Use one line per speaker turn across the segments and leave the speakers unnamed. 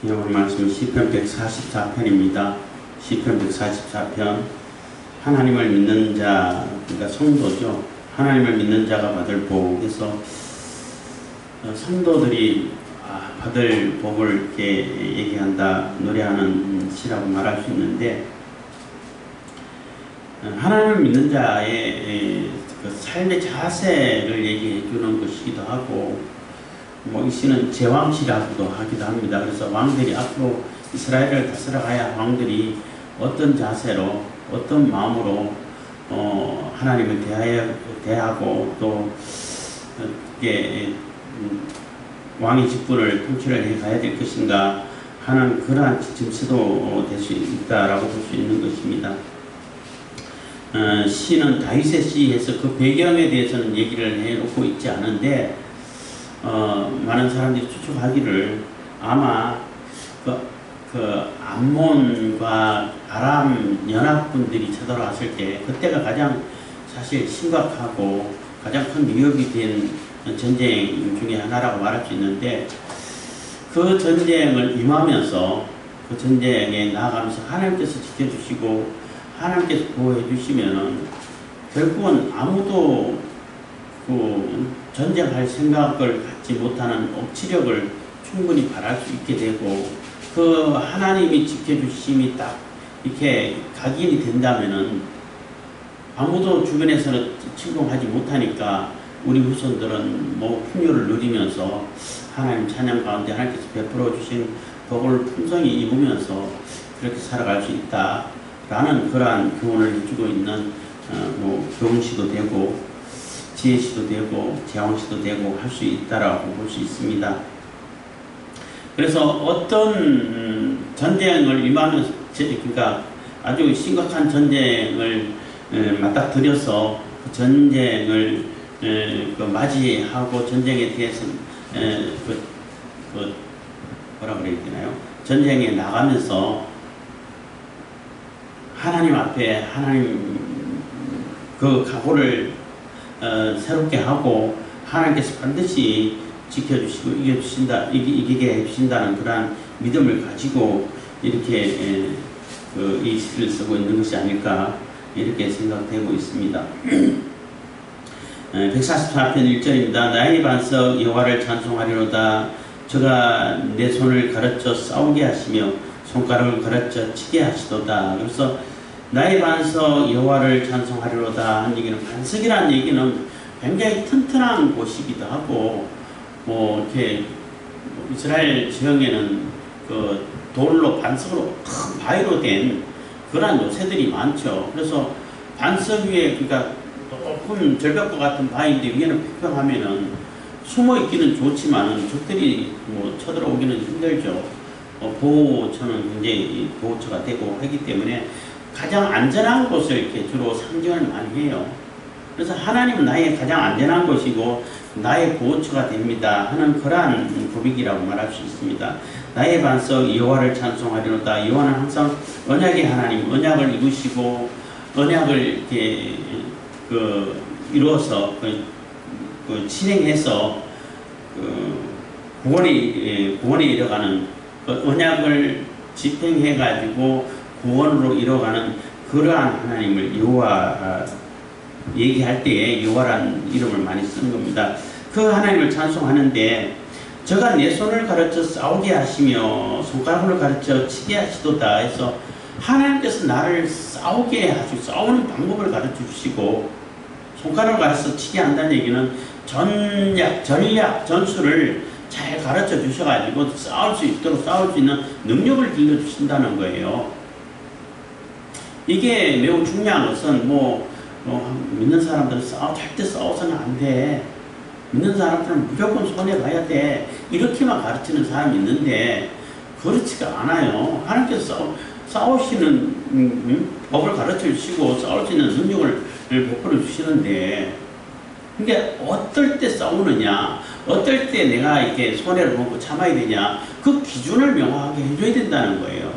오늘 말씀은 시편 144편입니다. 시편 144편. 하나님을 믿는 자, 그러니까 성도죠. 하나님을 믿는 자가 받을 복에서 성도들이 받을 복을 이렇게 얘기한다, 노래하는 시라고 말할 수 있는데, 하나님을 믿는 자의 그 삶의 자세를 얘기해 주는 것이기도 하고, 이 시는 제왕시라고도 하기도 합니다. 그래서 왕들이 앞으로 이스라엘을 다스려가야 왕들이 어떤 자세로, 어떤 마음으로 하나님을 대하고 또 이게 왕의 직분을 통치를 해 가야 될 것인가 하는 그러한 지침서도 될 수 있다라고 볼 수 있는 것입니다. 시는 다윗의 시에서 그 배경에 대해서는 얘기를 해놓고 있지 않은데, 많은 사람들이 추측하기를 아마 그 암몬과 아람 연합군들이 쳐들어왔을 때, 그때가 가장 사실 심각하고 가장 큰 위협이 된 전쟁 중에 하나라고 말할 수 있는데, 그 전쟁을 임하면서 그 전쟁에 나아가면서 하나님께서 지켜주시고 하나님께서 보호해 주시면은 결국은 아무도 그 전쟁할 생각을 갖지 못하는 억지력을 충분히 발할 수 있게 되고, 그 하나님이 지켜주심이 딱 이렇게 각인이 된다면은 아무도 주변에서는 침공하지 못하니까 우리 후손들은 풍요를 누리면서 하나님 찬양 가운데 하나님께서 베풀어 주신 복을 풍성히 입으면서 그렇게 살아갈 수 있다라는 그러한 교훈을 해주고 있는 교훈시도 되고 지혜시도 되고 제왕시도 되고 할 수 있다라고 볼 수 있습니다. 그래서 어떤 전쟁을 임하면서, 그러니까 아주 심각한 전쟁을 맞닥뜨려서 그 전쟁을 맞이하고 전쟁에 대해서 뭐라 그래야 되나요? 전쟁에 나가면서 하나님 앞에 하나님 그 각오를 새롭게 하고 하나님께서 반드시 지켜주시고 이기게 해주신다는 그러한 믿음을 가지고 이렇게 이 시를 쓰고 있는 것이 아닐까 이렇게 생각되고 있습니다. 144편 1절입니다. 나의 반석 여호와를 찬송하리로다. 저가 내 손을 가르쳐 싸우게 하시며 손가락을 가르쳐 치게 하시도다. 그래서 나의 반석 여호와를 찬송하리로다 한 얘기는, 반석이라는 얘기는 굉장히 튼튼한 곳이기도 하고, 이렇게 이스라엘 지형에는 그 돌로 반석으로 큰 바위로 된 그러한 요새들이 많죠. 그래서 반석 위에, 그러니까 높은 절벽과 같은 바위인데 위에는 평평하면은 숨어 있기는 좋지만 적들이 쳐들어오기는 힘들죠. 보호처는 굉장히 보호처가 되고 하기 때문에 가장 안전한 곳을 이렇게 주로 상징을 많이 해요. 그래서 하나님은 나의 가장 안전한 곳이고 나의 보호처가 됩니다 하는 그러한 고백이라고 말할 수 있습니다. 나의 반석 여호와를 찬송하리로다. 여호와는 항상 언약의 하나님, 언약을 이루시고 언약을 이렇게 이루어서 진행해서 구원에 이뤄가는, 언약을 집행해 가지고 구원으로 이뤄가는 그러한 하나님을 여호와 얘기할 때에 여호와라는 이름을 많이 쓰는 겁니다. 그 하나님을 찬송하는데, 저가 내 손을 가르쳐 싸우게 하시며 손가락을 가르쳐 치게 하시도다 해서 하나님께서 나를 싸우게 하시고 싸우는 방법을 가르쳐 주시고, 손가락을 가르쳐 치게 한다는 얘기는 전략, 전술을 잘 가르쳐 주셔가지고 싸울 수 있도록 싸울 수 있는 능력을 길러주신다는 거예요. 이게 매우 중요한 것은 믿는 사람들은 절대 싸워서는 안 돼. 믿는 사람들은 무조건 손해 봐야 돼. 이렇게만 가르치는 사람이 있는데 그렇지가 않아요. 하나님께서 싸우시는 법을 가르쳐 주시고 싸울 수 있는 능력을 베풀어 주시는데, 그러니까 어떨 때 싸우느냐, 어떨 때 내가 이렇게 손해를 보고 참아야 되냐, 그 기준을 명확하게 해줘야 된다는 거예요.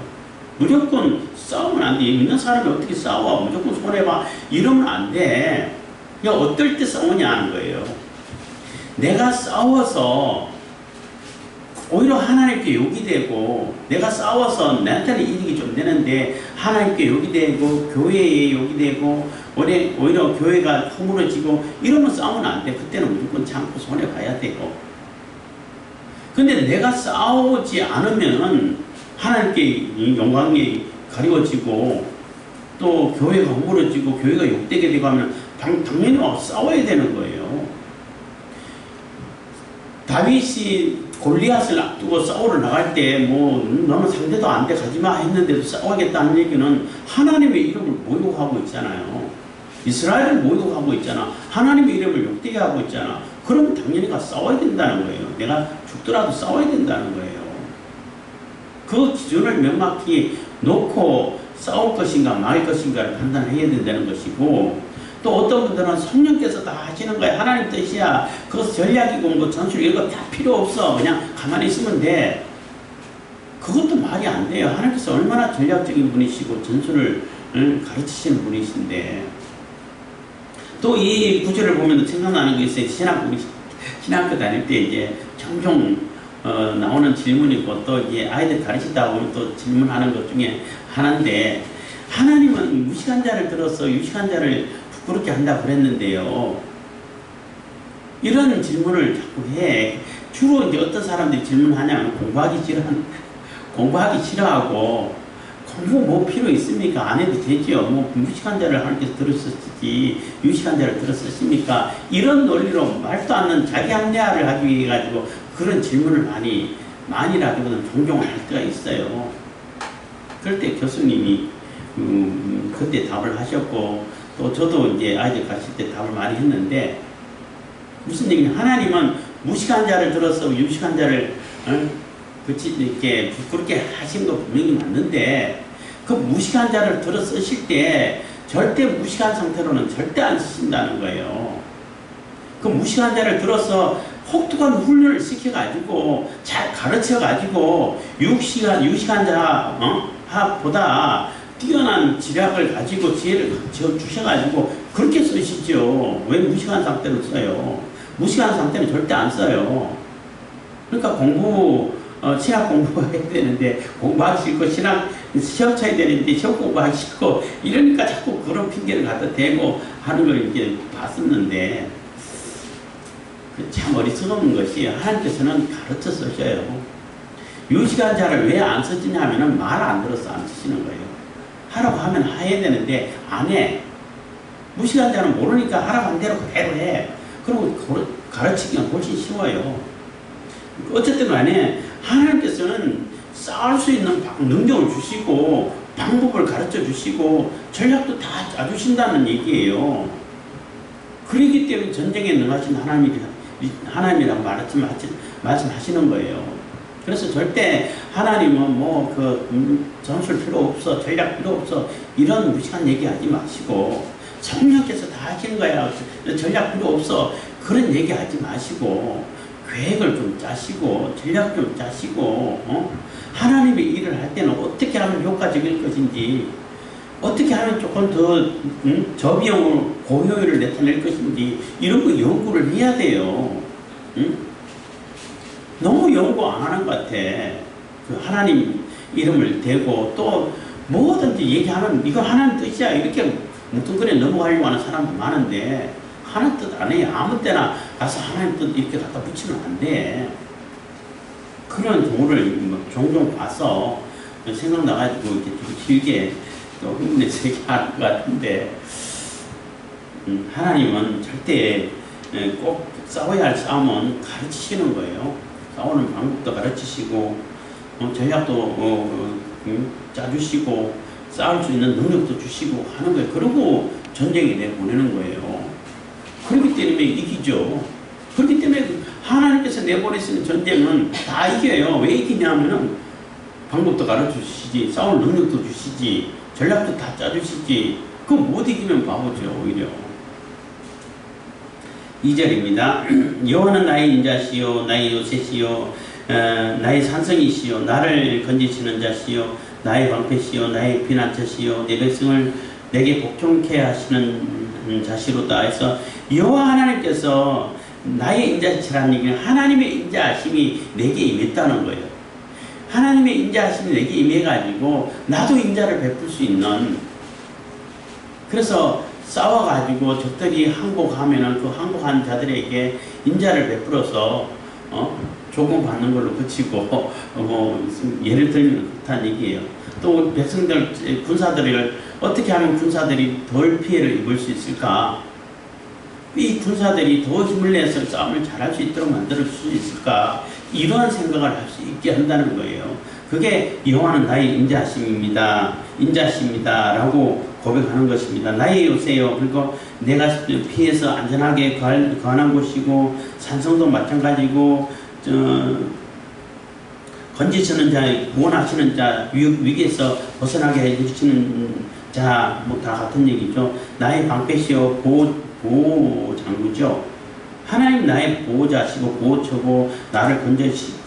무조건 싸우면 안 돼. 믿는 사람이 어떻게 싸워? 무조건 손해봐. 이러면 안 돼. 그러니까 어떨 때 싸우냐 하는 거예요. 내가 싸워서 오히려 하나님께 욕이 되고 내가 싸워서 나한테는 이익이 좀 되는데 하나님께 욕이 되고 교회에 욕이 되고 오히려 교회가 허물어지고 이러면 싸우면 안 돼. 그때는 무조건 참고 손해봐야 되고. 근데 내가 싸우지 않으면 하나님께 영광이 가리워지고 또 교회가 허물어지고 교회가 욕되게 되고 하면 당연히 싸워야 되는 거예요. 다윗이 골리앗을 앞두고 싸우러 나갈 때 뭐 너는 상대도 안 돼 가지마 했는데도 싸우겠다는 얘기는 하나님의 이름을 모욕하고 있잖아요. 이스라엘을 모욕하고 있잖아. 하나님의 이름을 욕되게 하고 있잖아. 그러면 당연히 가 싸워야 된다는 거예요. 내가 죽더라도 싸워야 된다는 거예요. 그 기준을 명확히 놓고 싸울 것인가 말 것인가를 판단해야 된다는 것이고, 또 어떤 분들은 성령께서 다 하시는 거야. 하나님 뜻이야. 그것은 전략이고 뭐 전술 이런 거 다 필요 없어. 그냥 가만히 있으면 돼. 그것도 말이 안 돼요. 하나님께서 얼마나 전략적인 분이시고 전술을 가르치시는 분이신데. 또 이 구절을 보면 생각나는 게 있어요. 신학교 다닐 때 이제 종종 나오는 질문이고 또 이제 아이들 가르치다 보면 또 질문하는 것 중에 하나인데, 하나님은 무식한 자를 들어서 유식한 자를 부끄럽게 한다고 그랬는데요. 이런 질문을 자꾸 해. 주로 이제 어떤 사람들이 질문하냐면 공부하기 싫어하고 공부 뭐 필요 있습니까? 안 해도 되지요. 뭐 무식한 자를 하나님께서 들었었지 유식한 자를 들었었습니까? 이런 논리로 말도 않는 자기 합리화를 하기 위해 가지고 그런 질문을 많이라기보다는 종종 할 때가 있어요. 그럴 때 교수님이 그때 답을 하셨고, 또 저도 이제 아이들 가르칠 때 답을 많이 했는데, 무슨 얘기냐, 하나님은 무식한 자를 들어서 유식한 자를 이렇게 부끄럽게 하신 거 분명히 맞는데, 그 무식한 자를 들어 쓰실 때 절대 무식한 상태로는 절대 안 쓰신다는 거예요. 그 무식한 자를 들어서 혹독한 훈련을 시켜가지고 잘 가르쳐가지고 유식한 자보다 뛰어난 지략을 가지고 지혜를 주셔가지고 그렇게 쓰시죠. 왜 무식한 상태로 써요? 무식한 상태는 절대 안 써요. 그러니까 신학 공부해야 되는데 공부하기 싫고 시험 쳐야 되는데 시험 공부하기 싫고 이러니까 자꾸 그런 핑계를 갖다 대고 하는 걸 이렇게 봤었는데, 참 어리석은 것이 하나님께서는 가르쳐 쓰셔요. 유식한 자를 왜 안 쓰시냐 하면 말 안 들어서 안 쓰시는 거예요. 하라고 하면 해야 되는데 안 해. 무식한 자는 모르니까 하라고 한 대로 그대로 해. 그리고 가르치기가 훨씬 쉬워요. 어쨌든 간에 하나님께서는 쌓을 수 있는 능력을 주시고 방법을 가르쳐 주시고 전략도 다 짜주신다는 얘기예요. 그렇기 때문에 전쟁에 능하신 하나님이라고 말씀하시는 거예요. 그래서 절대 하나님은 전술 필요 없어, 전략 필요 없어, 이런 무식한 얘기 하지 마시고, 성령께서 다 하시는 거야, 전략 필요 없어, 그런 얘기 하지 마시고, 계획을 좀 짜시고, 전략 좀 짜시고, 하나님의 일을 할 때는 어떻게 하면 효과적일 것인지, 어떻게 하면 조금 더 저비용으로 고효율을 나타낼 것인지, 이런 거 연구를 해야 돼요. 너무 연구 안 하는 것 같아. 그 하나님 이름을 대고 또 뭐든지 얘기하면 이거 하나님 뜻이야 이렇게 뭉뚱그려 넘어가려고 하는 사람도 많은데, 하나님 뜻 안 해요. 아무 때나 가서 하나님 뜻 이렇게 갖다 붙이면 안 돼. 그런 경우를 종종 봐서 생각나가지고 이렇게 좀 길게 또 흥분해서 얘기하는 것 같은데, 하나님은 절대 꼭 싸워야 할 싸움은 가르치시는 거예요. 싸우는 방법도 가르치시고 전략도 짜주시고 싸울 수 있는 능력도 주시고 하는 거예요. 그리고 전쟁에 내보내는 거예요. 그렇기 때문에 이기죠. 그렇기 때문에 하나님께서 내보내시는 전쟁은 다 이겨요. 왜 이기냐면은 방법도 가르쳐주시지, 싸울 능력도 주시지, 전략도 다 짜주시지. 그거 못 이기면 바보죠, 오히려. 2절입니다. 여호와는 나의 인자시요 나의 요새시요 나의 산성이시요 나를 건지시는 자시요 나의 방패시요 나의 피난처시요 내 백성을 내게 복종케 하시는 자시로다. 해서 여호와 하나님께서 나의 인자시라는 얘기는 하나님의 인자하심이 내게 임했다는 거예요. 하나님의 인자하심이 내게 임해가지고 나도 인자를 베풀 수 있는, 그래서 싸워가지고 적들이 항복하면은 그 항복한 자들에게 인자를 베풀어서 조공받는 걸로 그치고 예를 들면 그렇다는 얘기예요. 또 백성들, 군사들을 어떻게 하면 군사들이 덜 피해를 입을 수 있을까? 이 군사들이 더 힘을 내서 싸움을 잘할 수 있도록 만들 수 있을까? 이러한 생각을 할 수 있게 한다는 거예요. 그게 여호와는 나의 인자하심입니다. 인자하십니다. 라고 고백하는 것입니다. 나의 요새요. 그리고 내가 피해서 안전하게 거하는 곳이고, 산성도 마찬가지고, 건지시는 자, 구원하시는 자, 위기에서 벗어나게 해주시는 자, 뭐 다 같은 얘기죠. 나의 방패시요 보호장구죠. 하나님 나의 보호자시고 보호처고, 나를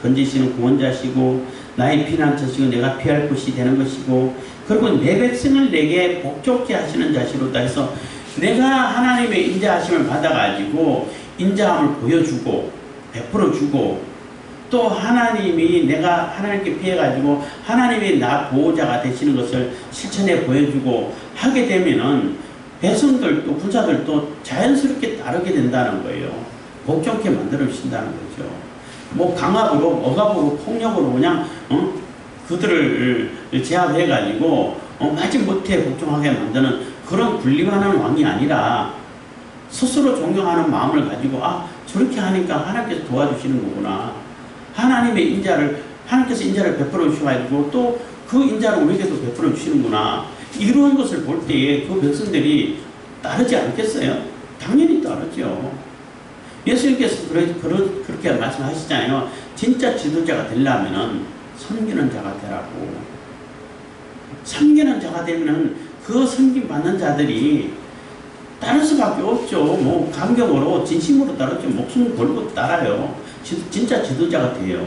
건지시는 구원자시고, 나의 피난처시고, 내가 피할 곳이 되는 것이고, 그리고 내 백성을 내게 복종케 하시는 자시로다 해서, 내가 하나님의 인자하심을 받아가지고 인자함을 보여주고 베풀어주고, 또 하나님이 내가 하나님께 피해가지고 하나님이 나 보호자가 되시는 것을 실천해 보여주고 하게 되면은 백성들도 군사들도 자연스럽게 따르게 된다는 거예요. 복종케 만들어 주신다는 거죠. 뭐 강압으로, 억압으로, 폭력으로 그냥 그들을 제압해가지고 마지못해 복종하게 만드는 그런 군림하는 왕이 아니라, 스스로 존경하는 마음을 가지고 저렇게 하니까 하나님께서 도와주시는 거구나. 하나님의 인자를, 하나님께서 인자를 베풀어 주셔가지고 또 그 인자를 우리에게도 베풀어 주시는구나. 이런 것을 볼 때에 그 백성들이 따르지 않겠어요? 당연히 따르죠. 예수님께서 그렇게 말씀하시잖아요. 진짜 지도자가 되려면은 섬기는 자가 되라고. 섬기는 자가 되면은 그 섬김 받는 자들이 따를 수밖에 없죠. 뭐 감격으로 진심으로 따르죠. 목숨 걸고 따라요. 진짜 지도자가 돼요.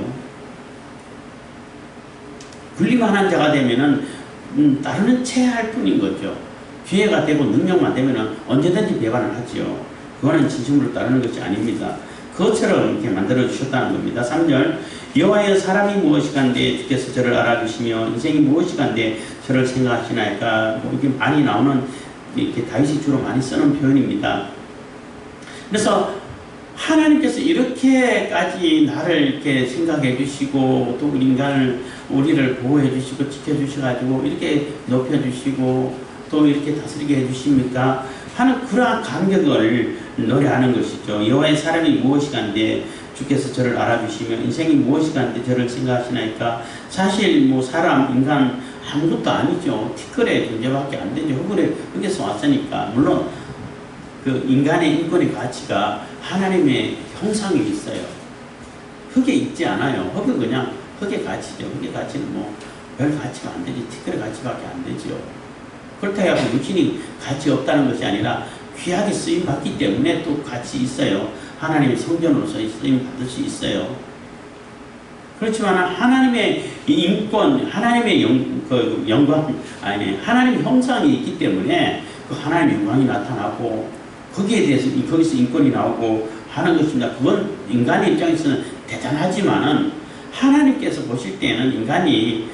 군림하는 자가 되면은 따르는 채 할 뿐인 거죠. 기회가 되고 능력만 되면은 언제든지 배반을 하지요. 그거는 진심으로 따르는 것이 아닙니다. 그것처럼 이렇게 만들어 주셨다는 겁니다. 3절, 여호와여 사람이 무엇이간데 주께서 저를 알아주시며 인생이 무엇이간데 저를 생각하시나이까. 뭐 이게 많이 나오는, 이렇게 다윗이 주로 많이 쓰는 표현입니다. 그래서 하나님께서 이렇게까지 나를 이렇게 생각해 주시고, 또 우리를 보호해 주시고 지켜 주셔가지고 이렇게 높여 주시고 또 이렇게 다스리게 해 주십니까 하는 그러한 감격을 노래하는 것이죠. 여호와의 사람이 무엇이간데 주께서 저를 알아주시며 인생이 무엇이간데 저를 생각하시나이까. 사실 뭐 사람, 인간 아무것도 아니죠. 티끌의 존재밖에 안 되죠. 흙에서 왔으니까. 물론 그 인간의 인권의 가치가 하나님의 형상이 있어요. 흙에 있지 않아요. 흙은 그냥 흙의 가치죠. 흙의 가치는 뭐 별 가치가 안 되지. 티끌의 가치밖에 안 되죠. 그렇다고 해서 육신이 가치 없다는 것이 아니라 귀하게 쓰임 받기 때문에 또 가치 있어요. 하나님의 성전으로서 쓰임 받을 수 있어요. 그렇지만 하나님의 인권, 하나님의 영광, 하나님의 형상이 있기 때문에 그 하나님의 영광이 나타나고 거기에 대해서 거기서 인권이 나오고 하는 것입니다. 그건 인간의 입장에서는 대단하지만은 하나님께서 보실 때는 인간이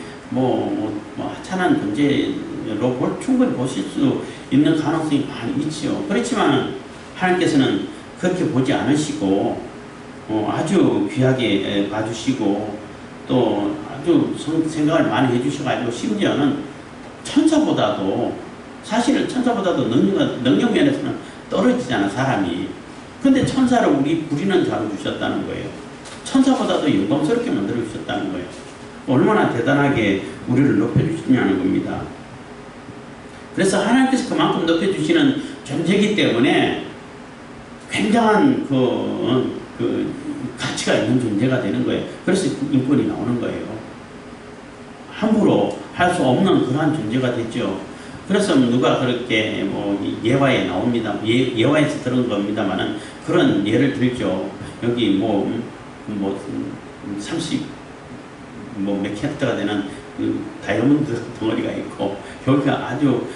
하찮은 존재로 충분히 보실 수 있는 가능성이 많이 있지요. 그렇지만 하나님께서는 그렇게 보지 않으시고 아주 귀하게 봐주시고 또 아주 생각을 많이 해주셔가지고 심지어는 천사보다도, 사실은 천사보다도 능력 면에서는 떨어지잖아 사람이. 근데 천사를 우리는 자로 주셨다는 거예요. 천사보다도 영광스럽게 만들어 주셨다는 거예요. 얼마나 대단하게 우리를 높여주시냐는 겁니다. 그래서 하나님께서 그만큼 높여주시는 존재이기 때문에 굉장한 그 가치가 있는 존재가 되는 거예요. 그래서 인권이 나오는 거예요. 함부로 할 수 없는 그러한 존재가 됐죠. 그래서 누가 그렇게 예화에 나옵니다. 예화에서 들은 겁니다만은 그런 예를 들죠. 여기 30 몇 킬로가 되는 그 다이아몬드 덩어리가 있고 여기가 아주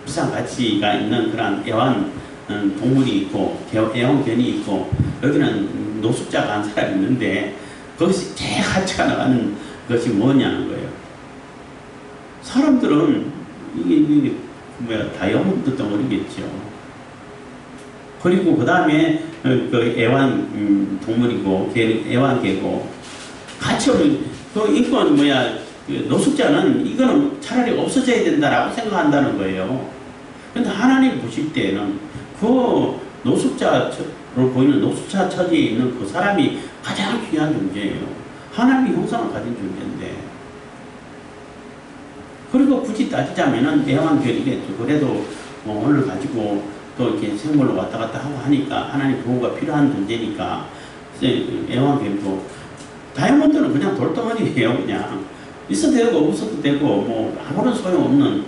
비싼 가치가 있는 그런 애완 동물이 있고 애완견이 있고 여기는 노숙자가 한 사람이 있는데 거기서 제일 하치가 나가는 것이 뭐냐는 거예요. 사람들은 이게 뭐야 다이아몬드 덩어리겠죠. 그리고 그 다음에 그 애완 동물이고 애완개고 같이 그 인권 뭐야 노숙자는 이거는 차라리 없어져야 된다라고 생각한다는 거예요. 근데 하나님 보실 때는 그 노숙자로 보이는 노숙자 처지에 있는 그 사람이 가장 귀한 존재예요. 하나님의 형상을 가진 존재인데. 그리고 굳이 따지자면은 애완견이겠죠. 그래도 오늘 가지고 또 이렇게 생물로 왔다 갔다 하고 하니까 하나님 보호가 필요한 존재니까 애완견도 다이아몬드는 그냥 돌덩어리예요. 그냥 있어도 되고 없어도 되고 뭐 아무런 소용없는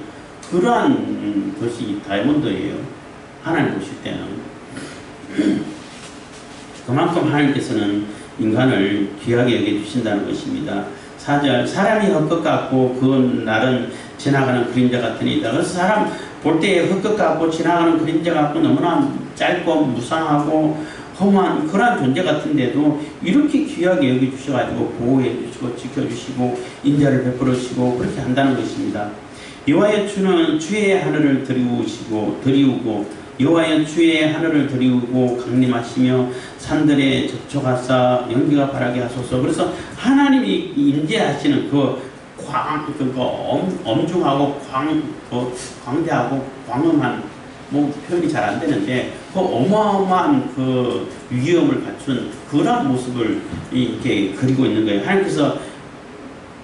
그러한 것이 다이아몬드예요. 하나님 보실 때는 그만큼 하나님께서는 인간을 귀하게 여겨주신다는 것입니다. 4절 사람이 헛것 같고 그 날은 지나가는 그림자 같으니이다. 그래서 사람 볼 때에 헛것 같고 지나가는 그림자 같고 너무나 짧고 무상하고 허무한 그러한 존재 같은데도 이렇게 귀하게 여겨주셔가지고 보호해 주시고 지켜주시고 인자를 베풀어 주시고 그렇게 한다는 것입니다. 여호와의 주는 주의 하늘을 드리우고 여호와의 주의 하늘을 드리우고 강림하시며 산들에 접촉하사 연기가 바라게 하소서. 그래서 하나님이 임재하시는 엄중하고 광대하고 광음한 표현이 잘 안 되는데 그 어마어마한 그 위엄을 갖춘 그런 모습을 이렇게 그리고 있는 거예요. 하나님께서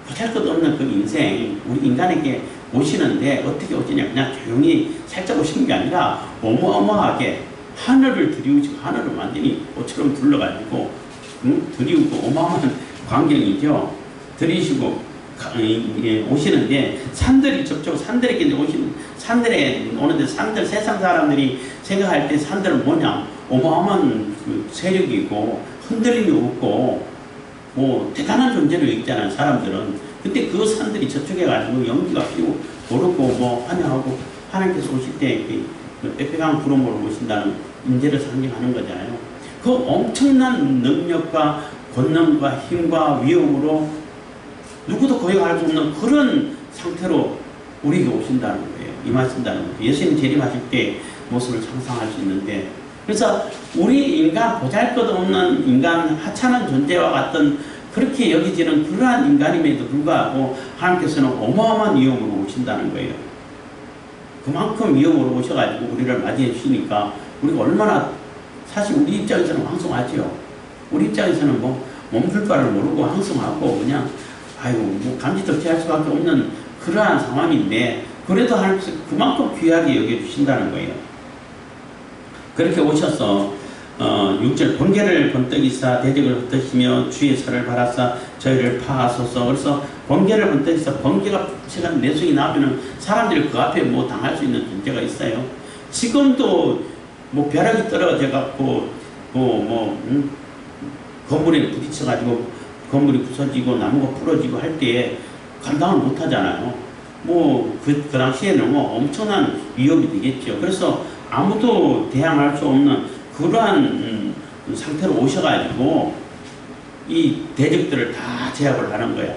보잘것없는 그 인생 우리 인간에게 오시는데 어떻게 오시냐 그냥 조용히 살짝 오시는 게 아니라 어마어마하게 하늘을 드리우시고 하늘을 완전히 옷처럼 둘러가지고 드리우고 어마어마한 광경이죠. 들이시고 오시는데 산들이 산들에게 오시는 산들에 오는데 산들 세상 사람들이 생각할 때 산들은 뭐냐 어마어마한 그 세력이고 흔들림이 없고 뭐 대단한 존재로 있잖아요. 사람들은 그때 그 산들이 저쪽에 가지고 연기가 피고 오르고 뭐 환영하고 하나님께서 오실 때 빽빽한 구름으로 오신다는 인재를 상징하는 거잖아요. 그 엄청난 능력과 권능과 힘과 위엄으로 누구도 거역할 수 없는 그런 상태로 우리에게 오신다는 거예요. 임하신다는 거예요. 예수님 재림하실 때 모습을 상상할 수 있는데 그래서 우리 인간 보잘것없는 인간 하찮은 존재와 같은 그렇게 여기지는 그러한 인간임에도 불구하고 하나님께서는 어마어마한 위엄으로 오신다는 거예요. 그만큼 위엄으로 오셔가지고 우리를 맞이해 주시니까 우리가 얼마나 사실 우리 입장에서는 황송하죠. 우리 입장에서는 뭐 몸둘 바를 모르고 황송하고 그냥 아이고 뭐 감지덕지할 수밖에 없는 그러한 상황인데 그래도 하나님께서 그만큼 귀하게 여겨주신다는 거예요. 그렇게 오셔서 6절 번개를 번뜩이사 대적을 흩으시며 주의 살을 바라사 저희를 파하소서. 그래서 번개를 번뜩이사 번개가 시간 내숭이 나오면 사람들이 그 앞에 뭐 당할 수 있는 존재가 있어요. 지금도 뭐 벼락이 떨어져 갖고 건물에 부딪혀 가지고 건물이 부서지고 나무가 부러지고 할 때 감당을 못 하잖아요. 그 당시에는 엄청난 위협이 되겠죠. 그래서 아무도 대항할 수 없는 그러한 상태로 오셔가지고 이 대적들을 다 제압을 하는 거야.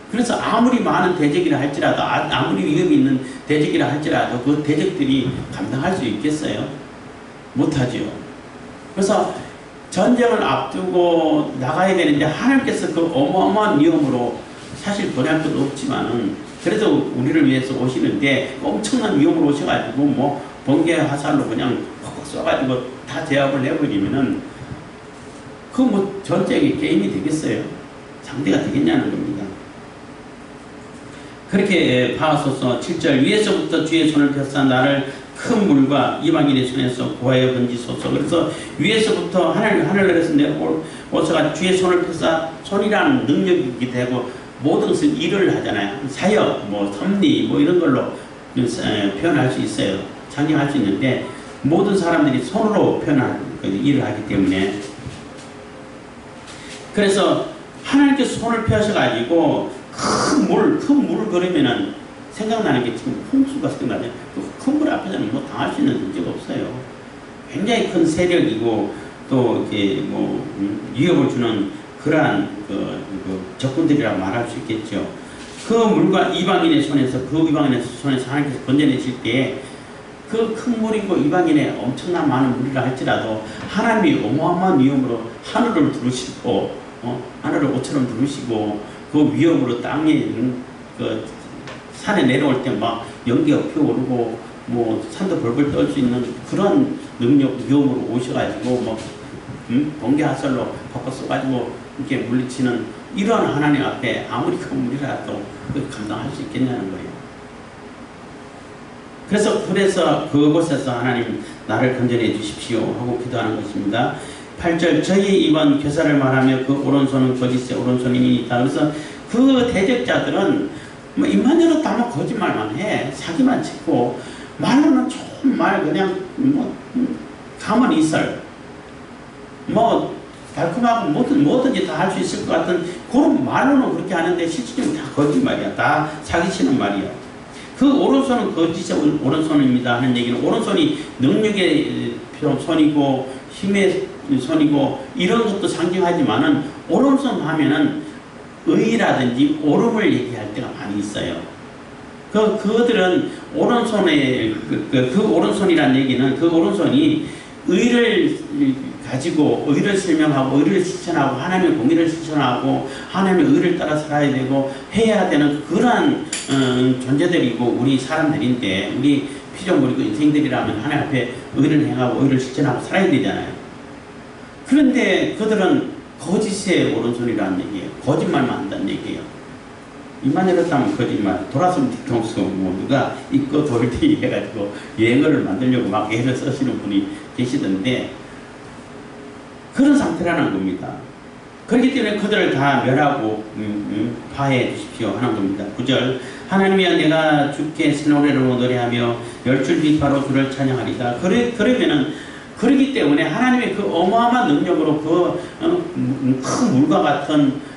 그래서 아무리 많은 대적이라 할지라도 아무리 위협이 있는 대적이라 할지라도 그 대적들이 감당할 수 있겠어요? 못하죠. 그래서 전쟁을 앞두고 나가야 되는데 하나님께서 그 어마어마한 위험으로 사실 보낼 것도 없지만은 그래도 우리를 위해서 오시는데 엄청난 위험으로 오셔가지고 번개 화살로 그냥 콕콕 쏴가지고 다 제압을 해버리면은 그 전쟁의 게임이 되겠어요? 상대가 되겠냐는 겁니다. 그렇게 파하소서. 7절 위에서부터 주의 손을 펴사 나를 큰 물과 이방인의 손에서 구하여 건지소서. 그래서 위에서부터 하늘에서 내려오셔가 주의 손을 펴사 손이라는 능력이기도 하고 모든 것을 일을 하잖아요. 사역, 섭리 이런 걸로 표현할 수 있어요. 상징할 수 있는데 모든 사람들이 손으로 일을 하기 때문에 그래서 하나님께서 손을 펴셔가지고 큰 물을 그러면은 생각나는 게 지금 홍수가 생각나요. 그 큰 물 앞에서는 뭐 당할 수 있는 문제가 없어요. 굉장히 큰 세력이고 또 이렇게 뭐 위협을 주는 그러한 그 적군들이라고 말할 수 있겠죠. 그 물과 이방인의 손에서 하나님께서 건져내실 때 그 큰 물이고 이방인의 엄청난 많은 물이라 할지라도 하나님이 어마어마한 위험으로 하늘을 두르시고 하늘을 옷처럼 두르시고 그 위험으로 땅에 그 산에 내려올 때 막 연기가 피어오르고 뭐 산도 벌벌 떨 수 있는 그런 능력 위험으로 오셔가지고 뭐 번개 화살로 바꿔 쏘가지고 이렇게 물리치는 이런 하나님 앞에 아무리 큰 물이라도 감당할 수 있겠냐는 거예요. 그래서 그곳에서 하나님 나를 건져내 주십시오 하고 기도하는 것입니다. 8절 저희 이번 교사를 말하며 그 오른손은 거짓의 오른손이니이다. 그래서 그 대적자들은 뭐 입만 열었다면 거짓말만 해. 사기만 치고 말로는 정말 그냥 뭐 가만히 있을 뭐 달콤하고 뭐든지 다 할 수 있을 것 같은 그런 말로는 그렇게 하는데 실질적으로 다 거짓말이야. 다 사기치는 말이야. 그 오른손은 거짓의 오른손입니다 하는 얘기는 오른손이 능력의 손이고 힘의 손이고 이런 것도 상징하지만은 오른손 하면은 의라든지 옳음을 얘기할 때가 많이 있어요. 그들은 오른손에 그 오른손이라는 얘기는 그 오른손이 의를 가지고 의를 설명하고 의를 실천하고 하나님의 공의를 실천하고 하나님의 의를 따라 살아야 되고 해야 되는 그러한 존재들이고 우리 사람들인데 우리 피조물이고 인생들이라면 하나님 앞에 의를 행하고 의를 실천하고 살아야 되잖아요. 그런데 그들은 거짓의 오른손이라는 얘기예요. 거짓말만 한다는 얘기예요. 입만 열었다면 거짓말, 돌아서면 뒤통수, 뭐 누가 입고 돌기 해가지고 유행어를 만들려고 막 애를 쓰시는 분이 계시던데 그런 상태라는 겁니다. 그렇기 때문에 그들을 다 멸하고 파해 주십시오 하는 겁니다. 9절 하나님이여 내가 주께 새 노래로 노래하며 열줄 비파로 주를 찬양하리다. 그러면은 그러기 때문에 하나님의 그 어마어마한 능력으로 큰 물과 같은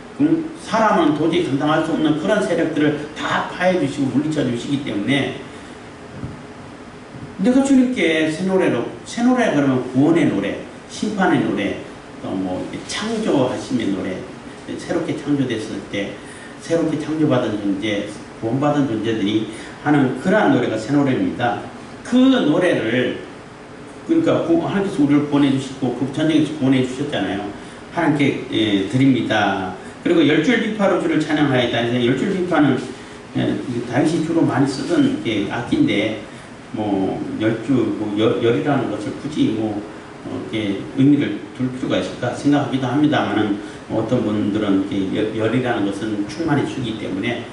사람은 도저히 감당할 수 없는 그런 세력들을 다 파해 주시고 물리쳐 주시기 때문에 내가 주님께 새 노래 그러면 구원의 노래, 심판의 노래, 또 뭐 창조하심의 노래, 새롭게 창조됐을 때 새롭게 창조받은 존재, 구원받은 존재들이 하는 그러한 노래가 새 노래입니다. 그 노래를 그러니까 하나님께서 우리를 구원해 주시고 그 전쟁에서 구원해 주셨잖아요. 하나님께 드립니다. 그리고 열줄 비파로 주를 찬양하였다. 열줄 비파는 다윗이 주로 많이 쓰던 악기인데 뭐 열이라는 것을 굳이 의미를 둘 필요가 있을까 생각하기도 합니다만은 어떤 분들은 열이라는 것은 충만해 주기 때문에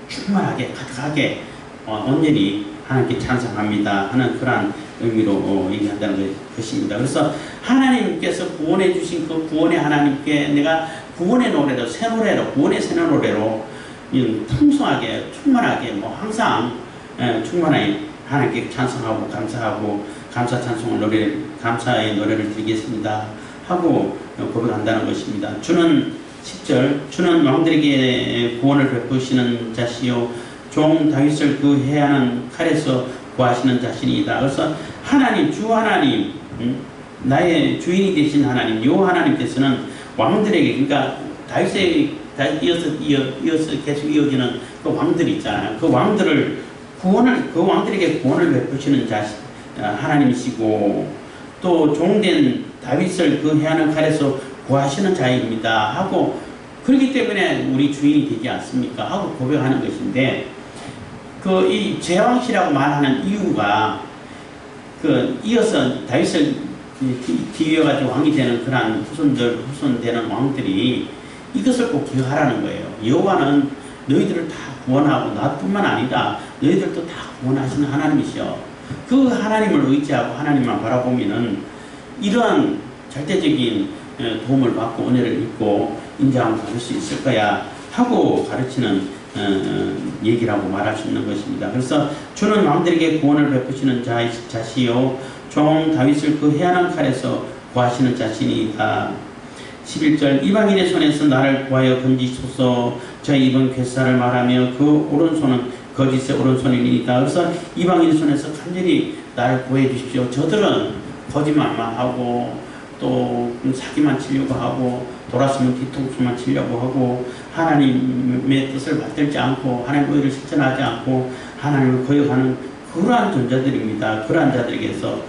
충만하게 가득하게 온전히 하나님께 찬송합니다 하는 그러한 의미로 얘기한다는 것입니다. 그래서 하나님께서 구원해 주신 그 구원의 하나님께 내가 구원의 노래로 새 노래로 구원의 새 노래로 풍성하게 충만하게 뭐 항상 충만하게 하나님께 찬송하고 감사하고 감사 찬송을 감사의 노래를 드리겠습니다 하고 고백한다는 것입니다. 주는 10절 주는 왕들에게 구원을 베푸시는 자시요 종 다윗을 그 해하는 칼에서 구하시는 자신이다. 그래서 하나님 주 하나님 나의 주인이 되신 하나님 요 하나님께서는 왕들에게 그러니까 다윗에 이어서 계속 이어지는 그 왕들이 있잖아요. 그 왕들에게 구원을 베푸시는 하나님이시고 또 종된 다윗을 그 해하는 칼에서 구하시는 자입니다 하고 그렇기 때문에 우리 주인이 되지 않습니까 하고 고백하는 것인데 이 제왕시라고 말하는 이유가 이어서 다윗을 뒤이어가지고 왕이 되는 그러한 후손 되는 왕들이 이것을 꼭 기억하라는 거예요. 여호와는 너희들을 다 구원하고 나뿐만 아니라 너희들도 다 구원하시는 하나님이시여. 그 하나님을 의지하고 하나님만 바라보면은 이러한 절대적인 도움을 받고 은혜를 입고 인정함을 받을 수 있을 거야 하고 가르치는 얘기라고 말할 수 있는 것입니다. 그래서 주는 왕들에게 구원을 베푸시는 자시요 종 다윗을 그 해하는 칼에서 구하시는 자신이다. 11절 이방인의 손에서 나를 구하여 건지소서. 저희 이번 괴사를 말하며 그 오른손은 거짓의 오른손이니까. 그래서 이방인 손에서 간절히 나를 구해 주십시오. 저들은 거짓말만 하고 또 사기만 치려고 하고 돌았으면 뒤통수만 치려고 하고 하나님의 뜻을 받들지 않고 하나님의 의를 실천하지 않고 하나님을 거역하는 그러한 존재들입니다. 그러한 자들에게서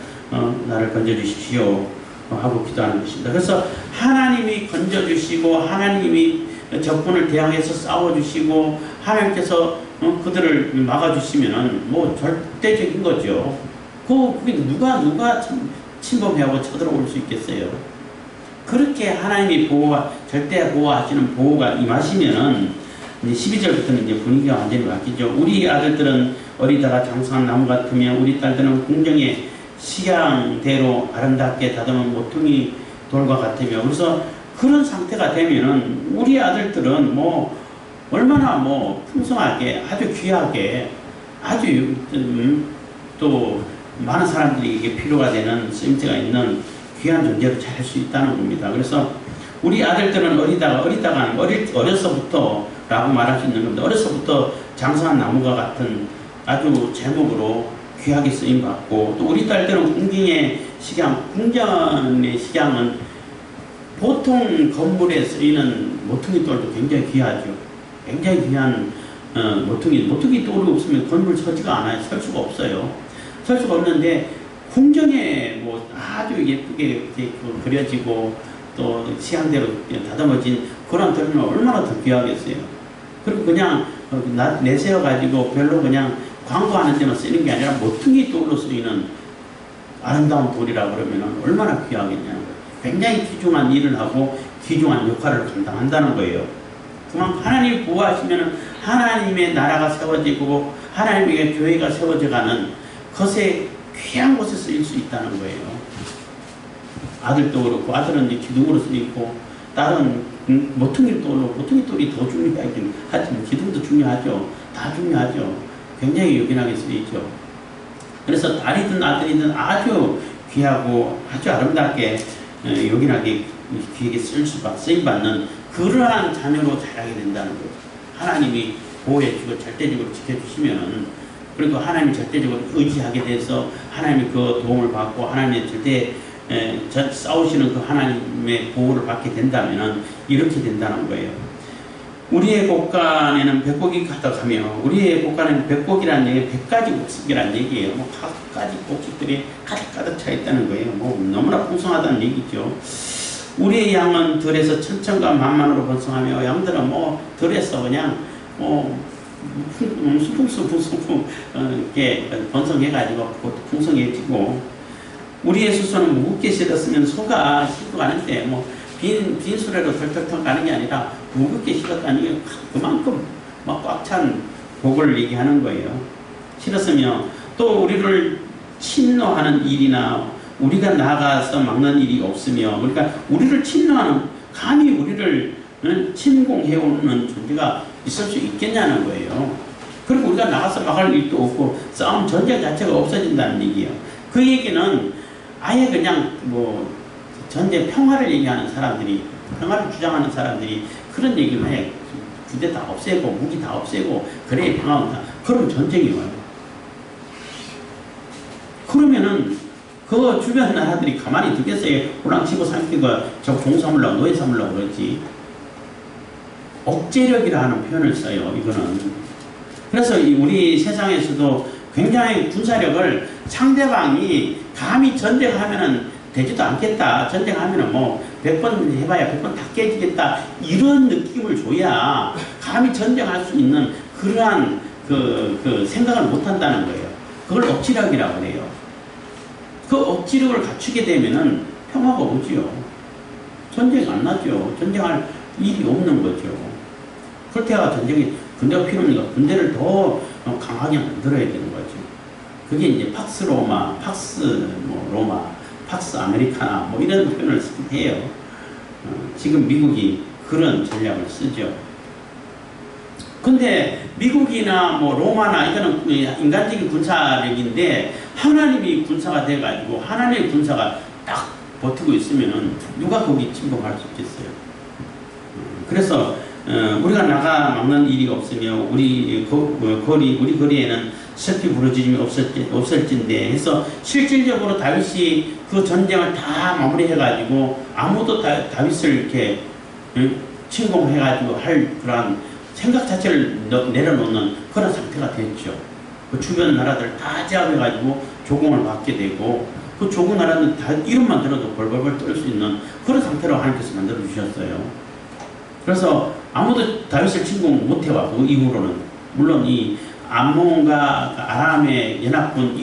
나를 건져주십시오 하고 기도하는 것입니다. 그래서 하나님이 건져주시고 하나님이 적군을 대항해서 싸워주시고 하나님께서 그들을 막아주시면은 뭐 절대적인 거죠. 그게 누가 침범하고 쳐들어올 수 있겠어요. 그렇게 하나님이 절대 보호하시는 보호가 임하시면은 이제 12절부터는 이제 분위기가 완전히 바뀌죠. 우리 아들들은 어리다가 장성한 나무 같으며 우리 딸들은 궁정의 식양대로 아름답게 다듬은 모퉁이 돌과 같으며. 그래서 그런 상태가 되면은 우리 아들들은 뭐 얼마나 뭐 풍성하게 아주 귀하게 아주 또 많은 사람들에게 필요가 되는 쓰임새가 있는 귀한 존재로 자랄 수 있다는 겁니다. 그래서 우리 아들들은 어리다가 어려서부터 라고 말할 수 있는 겁니다. 어려서부터 장성한 나무가 같은 아주 제목으로 귀하게 쓰임받고, 또 우리 딸들은 궁정의 식양은 보통 건물에 쓰이는 모퉁이돌도 굉장히 귀하죠. 굉장히 귀한 모퉁이 돌이 없으면 건물 서지가 않아요. 설 수가 없어요. 설 수가 없는데 궁정에 뭐 아주 예쁘게 그려지고 또 시향대로 다듬어진 그런 돌은 얼마나 더 귀하겠어요. 그리고 그냥 내세워 가지고 별로 그냥 광고하는 데만 쓰이는 게 아니라 모퉁이 돌로 쓰이는 아름다운 돌이라고 그러면 얼마나 귀하겠냐는 거예요. 굉장히 귀중한 일을 하고 귀중한 역할을 감당한다는 거예요. 그만큼 하나님이 보호하시면 하나님의 나라가 세워지고 하나님의 교회가 세워져가는 것에 귀한 곳에 쓰일 수 있다는 거예요. 아들도 그렇고, 아들은 이제 기둥으로 쓰이고 딸은 모퉁이 돌이 더 중요하긴 하지만 기둥도 중요하죠. 다 중요하죠. 굉장히 요긴하게 쓰이죠. 그래서 딸이든 아들이든 아주 귀하고 아주 아름답게 요긴하게 귀하게 쓰임받는 그러한 자녀로 자라게 된다는 거죠. 하나님이 보호해주고 절대적으로 지켜주시면, 그리고 하나님이 절대적으로 의지하게 돼서 하나님이 그 도움을 받고 하나님의 절대 싸우시는 그 하나님의 보호를 받게 된다면 이렇게 된다는 거예요. 우리의 곳간에는 백곡이 가득하며, 우리의 곳간에는 백곡이라는 얘기, 100가지 곡식이라는 얘기예요. 뭐 각가지 곡식들이 가득 차 있다는 거예요. 뭐 너무나 풍성하다는 얘기죠. 우리의 양은 들에서 천천과 만만으로 번성하며, 양들은 뭐 들에서 그냥 수풍 이렇게 번성해가지고 풍성해지고, 우리의 수소는 무겁게 실었으면 소가 싣고 가는데 뭐 빈 수레로 덜덜덜 가는 게 아니라 무겁게 실었다는 게 그만큼 막 꽉 찬 복을 얘기하는 거예요. 실었으며, 또 우리를 침노하는 일이나 우리가 나가서 막는 일이 없으며, 그러니까 우리를 침노하는, 감히 우리를 침공해오는 존재가 있을 수 있겠냐는 거예요. 그리고 우리가 나가서 막을 일도 없고 싸움 전쟁 자체가 없어진다는 얘기예요. 그 얘기는 아예 그냥 뭐 전쟁 평화를 얘기하는 사람들이, 평화를 주장하는 사람들이 그런 얘기를 해. 부대 다 없애고 무기 다 없애고 그래야 평화가 온다. 그럼 전쟁이 와요. 그러면은 그 주변 나라들이 가만히 두겠어요. 호랑치고 삼키고 저 종삼으려고 노예 삼으려고 그러지. 억제력이라 하는 표현을 써요. 이거는. 그래서 우리 세상에서도 굉장히 군사력을, 상대방이 감히 전쟁하면은 되지도 않겠다. 전쟁하면은 뭐 100번 해봐야 100번 다 깨지겠다. 이런 느낌을 줘야 감히 전쟁할 수 있는 그러한 그 생각을 못 한다는 거예요. 그걸 억지력이라고 해요. 그 억지력을 갖추게 되면은 평화가 오지요. 전쟁 안 나죠. 전쟁할 일이 없는 거죠. 그렇다가 전쟁이 군대가 필요하니까 군대를 더 강하게 만들어야 되는 거죠. 그게 이제 팍스 로마, 팍스 아메리카나 뭐 이런 표현을 쓰긴 해요. 지금 미국이 그런 전략을 쓰죠. 근데 미국이나 뭐 로마나 이거는 인간적인 군사력인데, 하나님이 군사가 돼가지고 하나님의 군사가 딱 버티고 있으면은 누가 거기 침공할 수 있겠어요. 그래서 우리가 나가 막는 일이 없으며 우리 거리에는 습기 부러짐이 없을진데 해서 실질적으로 다윗이 그 전쟁을 다 마무리해가지고 아무도 다윗을 이렇게 침공해가지고 할 그런 생각 자체를 내려놓는 그런 상태가 됐죠. 그 주변 나라들 다 제압해가지고 조공을 받게 되고 그 조공 나라는 다 이름만 들어도 벌벌벌 떨 수 있는 그런 상태로 하나님께서 만들어 주셨어요. 그래서 아무도 다윗을 침공 못해와 그 이후로는 물론 이 암몬과 아람의 연합군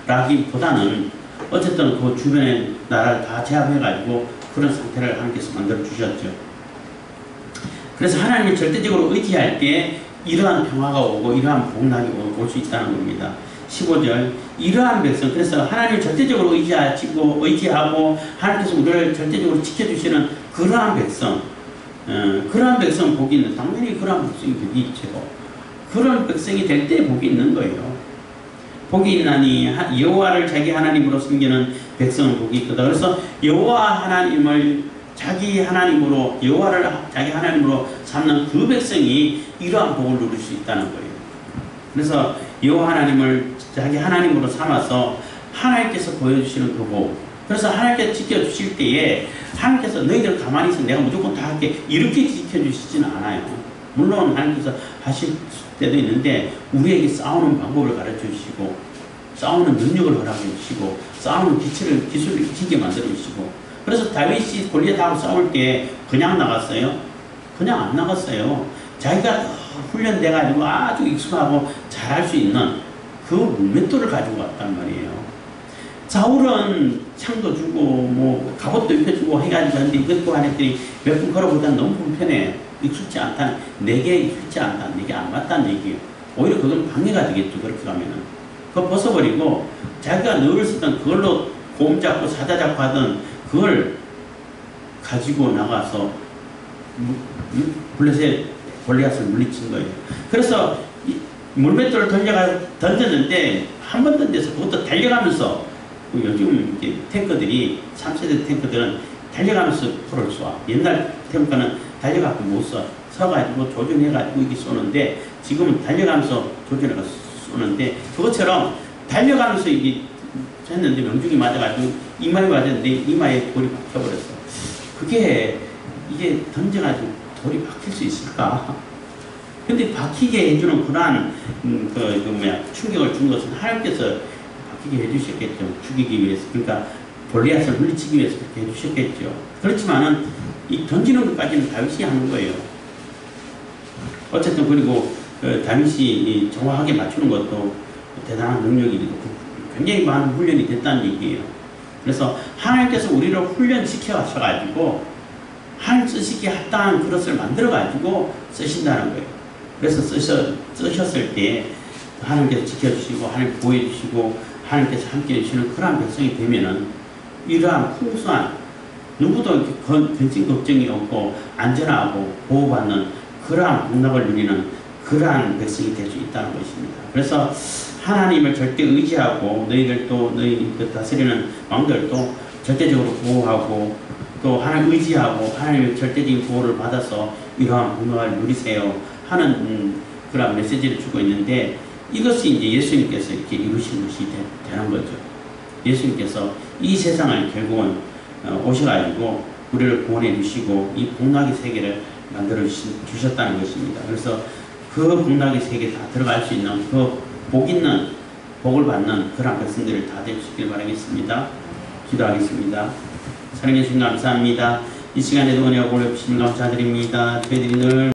이후라기보다는 어쨌든 그 주변의 나라를 다 제압해가지고 그런 상태를 하나님께서 만들어 주셨죠. 그래서 하나님을 절대적으로 의지할 때 이러한 평화가 오고 이러한 복락이 올 수 있다는 겁니다. 15절 이러한 백성 그래서 하나님을 절대적으로 의지하고 하나님께서 우리를 절대적으로 지켜주시는 그러한 백성 그러한 백성 복이 있는 당연히 그러한 백성이 복이 있죠. 그런 백성이 될 때 복이 있는 거예요. 복이 있나니 여호와를 자기 하나님으로 섬기는 백성은 복이 있거든. 그래서 여호와 하나님을 자기 하나님으로 여호와를 자기 하나님으로 삼는 그 백성이 이러한 복을 누릴 수 있다는 거예요. 그래서 여호와 하나님을 자기 하나님으로 삼아서 하나님께서 보여주시는 그 복. 그래서 하나님께서 지켜주실 때에 하나님께서 너희들 가만히 있어 내가 무조건 다 할게 이렇게 지켜주시지는 않아요. 물론 하나님께서 하실 때도 있는데 우리에게 싸우는 방법을 가르쳐 주시고 싸우는 능력을 허락해 주시고 싸우는 기술을 익히게 만들어 주시고 그래서 다윗이 골리앗하고 싸울 때 그냥 나갔어요? 그냥 안 나갔어요. 자기가 훈련돼가지고 아주 익숙하고 잘할 수 있는 그 물맷돌을 가지고 왔단 말이에요. 사울은 창도 주고 뭐 갑옷도 입혀주고 해가지고 하는데 이것도 하랬더니 몇 분 걸어보다 너무 불편해. 익숙지 않다는, 내게 익숙지 않다, 내게 안 맞다는 얘기예요. 오히려 그건 방해가 되겠죠. 그렇게 가면은. 그거 벗어버리고 자기가 늘 쓰던 그걸로 곰 잡고 사자 잡고 하던 그걸 가지고 나가서 골리앗을 물리친 거예요. 그래서 물맷돌을 던졌는데 한 번 던져서 그것도 달려가면서 요즘 탱커들이 3세대 탱커들은 달려가면서 포를 쏴. 옛날 탱커는 달려가고 못 쏴. 서가지고 조준해가지고 이게 쏘는데 지금은 달려가면서 조준해가지고 쏘는데 그것처럼 달려가면서 이게 했는데 명중이 맞아가지고 이마에 맞았는데 이마에 돌이 박혀버렸어. 그게 이게 던져가지고 돌이 박힐 수 있을까? 근데 박히게 해주는 그러한 충격을 준 것은 하나님께서 박히게 해주셨겠죠. 죽이기 위해서. 그러니까 골리앗을 물리치기 위해서 그렇게 해주셨겠죠. 그렇지만은 이 던지는 것까지는 다윗이 하는 거예요. 어쨌든 그리고 다윗이 정확하게 맞추는 것도 대단한 능력이 굉장히 많은 훈련이 됐다는 얘기예요. 그래서 하나님께서 우리를 훈련시켜 하셔가지고 하나님 쓰시기에 합당한 그릇을 만들어가지고 쓰신다는 거예요. 그래서 쓰셨을 때 하나님께서 지켜주시고 하나님 보호해주시고 하나님께서 함께 해주시는 그러한 백성이 되면은 이러한 풍성한 누구도 근심 걱정이 없고 안전하고 보호받는 그러한 복락을 누리는 그러한 백성이 될 수 있다는 것입니다. 그래서 하나님을 절대 의지하고 너희들도 너희 다스리는 왕들도 절대적으로 보호하고 또 하나님 의지하고 하나님의 절대적인 보호를 받아서 이러한 복락을 누리세요 하는 그런 메시지를 주고 있는데 이것이 이제 예수님께서 이렇게 이루신 것이 되는 거죠. 예수님께서 이 세상을 결국은 오셔가지고 우리를 구원해 주시고 이 복락의 세계를 만들어 주셨다는 것입니다. 그래서 그 복락의 세계에 다 들어갈 수 있는 그 복 있는 복을 받는 그런 백성들을 다 되시길 바라겠습니다. 기도하겠습니다. 사랑해 주신 감사합니다. 이 시간에도 은혜와 복을 주시면 감사드립니다. 저희들이 늘